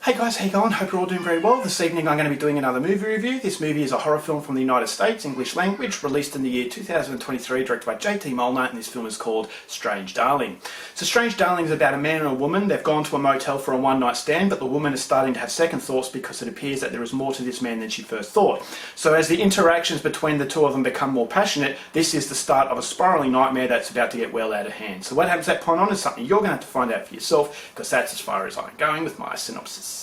Hey guys, how you going? Hope you're all doing very well. This evening I'm going to be doing another movie review. This movie is a horror film from the United States, English language, released in the year 2023, directed by J.T. Molnar, and this film is called Strange Darling. So Strange Darling is about a man and a woman. They've gone to a motel for a one-night stand, but the woman is starting to have second thoughts because it appears that there is more to this man than she first thought. So as the interactions between the two of them become more passionate, this is the start of a spiralling nightmare that's about to get well out of hand. So what happens at that point on is something you're going to have to find out for yourself, because that's as far as I'm going with my synopsis.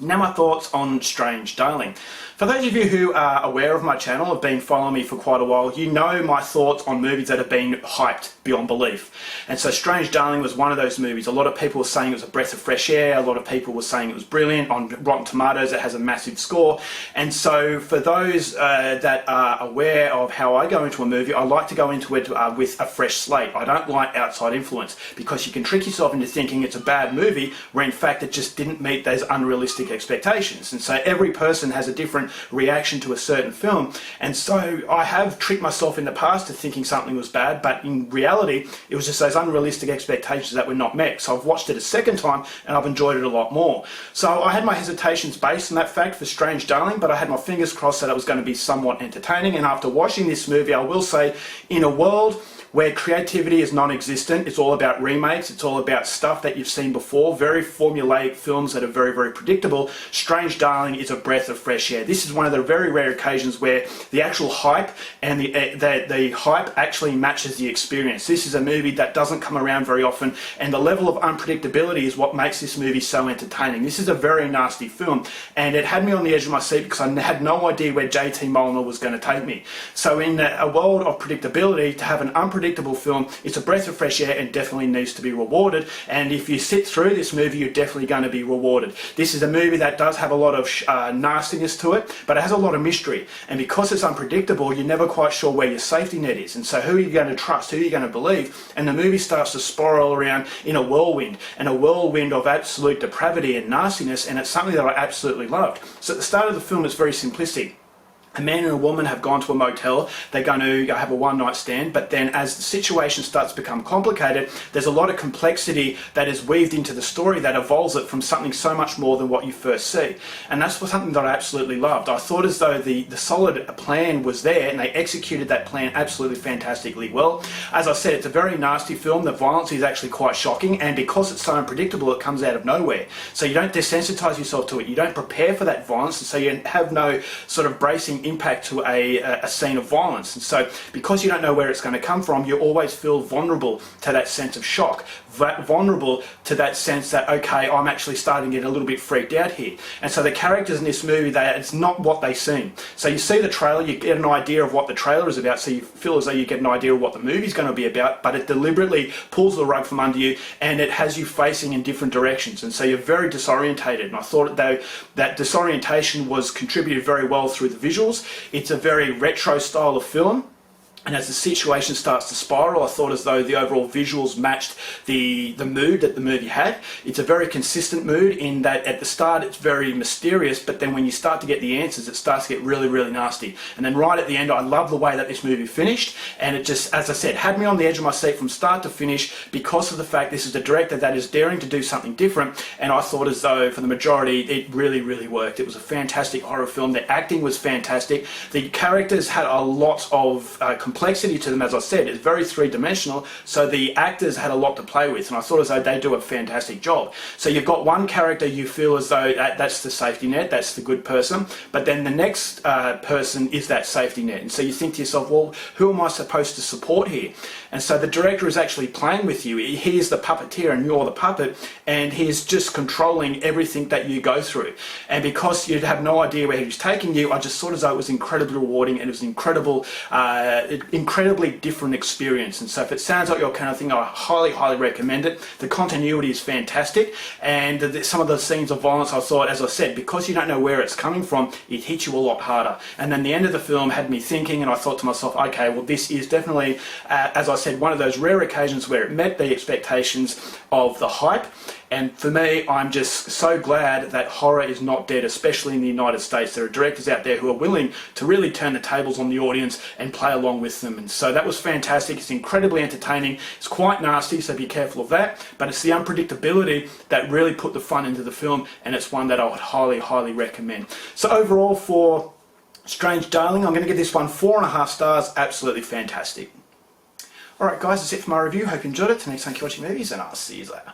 Now my thoughts on Strange Darling. For those of you who are aware of my channel, have been following me for quite a while, you know my thoughts on movies that have been hyped beyond belief. And so Strange Darling was one of those movies. A lot of people were saying it was a breath of fresh air, a lot of people were saying it was brilliant. On Rotten Tomatoes it has a massive score. And so for those that are aware of how I go into a movie, I like to go into it with a fresh slate. I don't like outside influence, because you can trick yourself into thinking it's a bad movie, where in fact it just didn't meet those unrealistic expectations. And so every person has a different reaction to a certain film, and so I have tricked myself in the past to thinking something was bad, but in reality it was just those unrealistic expectations that were not met. So I've watched it a second time and I've enjoyed it a lot more. So I had my hesitations based on that fact for Strange Darling, but I had my fingers crossed that it was going to be somewhat entertaining. And after watching this movie, I will say, in a world where creativity is non-existent, it's all about remakes, it's all about stuff that you've seen before, very formulaic films that are very, very predictable, Strange Darling is a breath of fresh air. This is one of the very rare occasions where the actual hype and the hype actually matches the experience. This is a movie that doesn't come around very often, and the level of unpredictability is what makes this movie so entertaining. This is a very nasty film, and it had me on the edge of my seat because I had no idea where J.T. Molnar was going to take me. So in a world of predictability, to have an unpredictable film, it's a breath of fresh air and definitely needs to be rewarded. And if you sit through this movie, you're definitely going to be rewarded. This is a movie that does have a lot of nastiness to it, but it has a lot of mystery. And because it's unpredictable, you're never quite sure where your safety net is. And so who are you going to trust? Who are you going to believe? And the movie starts to spiral around in a whirlwind of absolute depravity and nastiness, and it's something that I absolutely loved. So at the start of the film, it's very simplistic. A man and a woman have gone to a motel, they're going to have a one-night stand, but then as the situation starts to become complicated, there's a lot of complexity that is weaved into the story that evolves it from something so much more than what you first see. And that's something that I absolutely loved. I thought as though the solid plan was there, and they executed that plan absolutely fantastically well. As I said, it's a very nasty film. The violence is actually quite shocking, and because it's so unpredictable, it comes out of nowhere. So you don't desensitize yourself to it, you don't prepare for that violence, and so you have no sort of bracing impact to a scene of violence. And so because you don't know where it's going to come from, you always feel vulnerable to that sense of shock, vulnerable to that sense that, okay, I'm actually starting to get a little bit freaked out here. And so the characters in this movie, it's not what they seem. So you see the trailer, you get an idea of what the trailer is about, so you feel as though you get an idea of what the movie's going to be about, but it deliberately pulls the rug from under you and it has you facing in different directions, and so you're very disorientated. And I thought though that disorientation was contributed very well through the visuals. It's a very retro style of film, and as the situation starts to spiral, I thought as though the overall visuals matched the mood that the movie had. It's a very consistent mood in that at the start it's very mysterious, but then when you start to get the answers, it starts to get really, really nasty. And then right at the end, I love the way that this movie finished, and it just, as I said, had me on the edge of my seat from start to finish because of the fact this is a director that is daring to do something different, and I thought as though for the majority it really, really worked. It was a fantastic horror film. The acting was fantastic. The characters had a lot of complexity to them. As I said, it's very three-dimensional, so the actors had a lot to play with, and I thought as though they do a fantastic job. So you've got one character you feel as though that's the safety net, that's the good person, but then the next person is that safety net, and so you think to yourself, well, who am I supposed to support here? And so the director is actually playing with you. He is the puppeteer and you're the puppet, and he's just controlling everything that you go through. And because you have no idea where he's taking you, I just thought as though it was incredibly rewarding, and it was incredibly different experience. And so if it sounds like your kind of thing, I highly, highly recommend it. The continuity is fantastic, and some of the scenes of violence, I thought, as I said, because you don't know where it's coming from, it hits you a lot harder. And then the end of the film had me thinking, and I thought to myself, okay, well, this is definitely, as I said, one of those rare occasions where it met the expectations of the hype. And for me, I'm just so glad that horror is not dead, especially in the United States. There are directors out there who are willing to really turn the tables on the audience and play along with with them. And so that was fantastic. It's incredibly entertaining. It's quite nasty, so be careful of that. But it's the unpredictability that really put the fun into the film, and it's one that I would highly, highly recommend. So overall for Strange Darling, I'm going to give this one 4.5 stars. Absolutely fantastic. Alright guys, that's it for my review. Hope you enjoyed it. Till next time, keep watching movies, and I'll see you later.